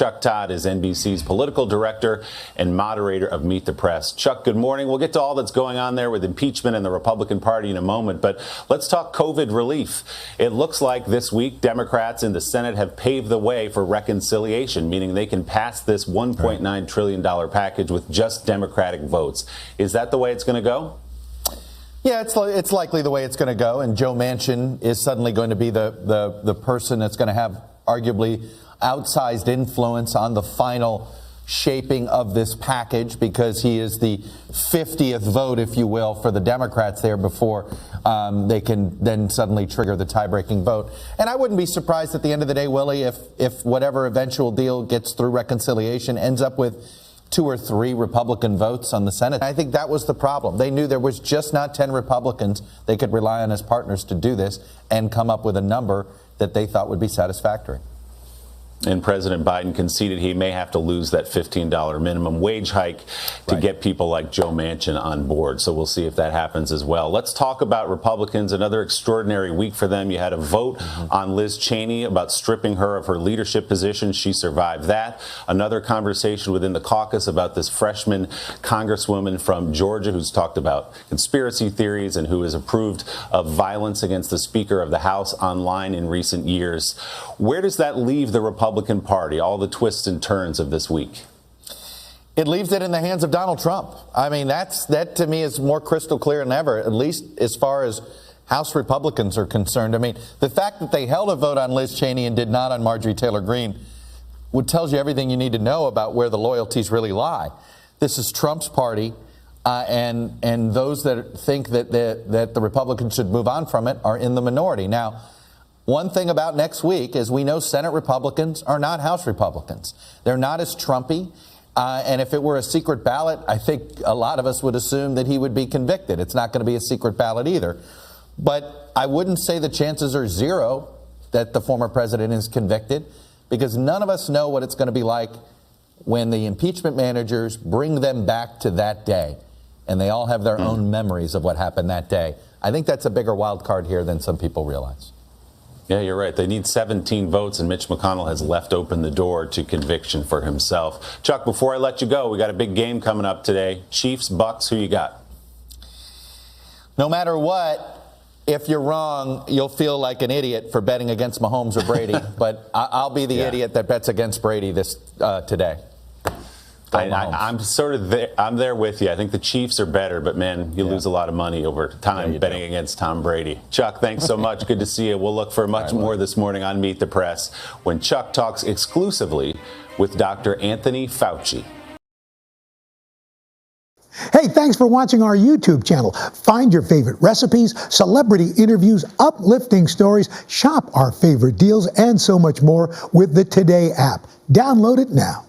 Chuck Todd is NBC's political director and moderator of Meet the Press. Chuck, good morning. We'll get to all that's going on there with impeachment and the Republican Party in a moment, but let's talk COVID relief. It looks like this week Democrats in the Senate have paved the way for reconciliation, meaning they can pass this $1.9 trillion package with just Democratic votes. Is that the way it's going to go? Yeah, it's likely the way it's going to go, and Joe Manchin is suddenly going to be the person that's going to have arguably outsized influence on the final shaping of this package, because he is the 50th vote, if you will, for the Democrats there before they can then suddenly trigger the tie-breaking vote. And I wouldn't be surprised at the end of the day, Willie, if whatever eventual deal gets through reconciliation ends up with 2 or 3 Republican votes on the Senate. I think that was the problem. They knew there was just not 10 Republicans they could rely on as partners to do this and come up with a number that they thought would be satisfactory. And President Biden conceded he may have to lose that $15 minimum wage hike to get people like Joe Manchin on board. So we'll see if that happens as well. Let's talk about Republicans. Another extraordinary week for them. You had a vote on Liz Cheney about stripping her of her leadership position. She survived that. Another conversation within the caucus about this freshman congresswoman from Georgia who's talked about conspiracy theories and who has approved of violence against the Speaker of the House online in recent years. Where does that leave the Republican Party, all the twists and turns of this week? It leaves it in the hands of Donald Trump. I mean, that to me is more crystal clear than ever, at least as far as House Republicans are concerned. I mean, the fact that they held a vote on Liz Cheney and did not on Marjorie Taylor Greene tells you everything you need to know about where the loyalties really lie. This is Trump's party, and those that think that the Republicans should move on from it are in the minority. Now, one thing about next week is we know Senate Republicans are not House Republicans. They're not as Trumpy. And if it were a secret ballot, I think a lot of us would assume that he would be convicted. It's not going to be a secret ballot either. But I wouldn't say the chances are 0 that the former president is convicted, because none of us know what it's going to be like when the impeachment managers bring them back to that day. And they all have their own memories of what happened that day. I think that's a bigger wild card here than some people realize. Yeah, you're right. They need 17 votes, and Mitch McConnell has left open the door to conviction for himself. Chuck, before I let you go, we got a big game coming up today. Chiefs, Bucks, who you got? No matter what, if you're wrong, you'll feel like an idiot for betting against Mahomes or Brady. But I'll be the idiot that bets against Brady today. I'm sort of there. I'm there with you. I think the Chiefs are better, but man, you lose a lot of money over time betting against Tom Brady. Chuck, thanks so much. Good to see you. We'll look for much more this morning on Meet the Press when Chuck talks exclusively with Dr. Anthony Fauci. Hey, thanks for watching our YouTube channel. Find your favorite recipes, celebrity interviews, uplifting stories, shop our favorite deals, and so much more with the Today app. Download it now.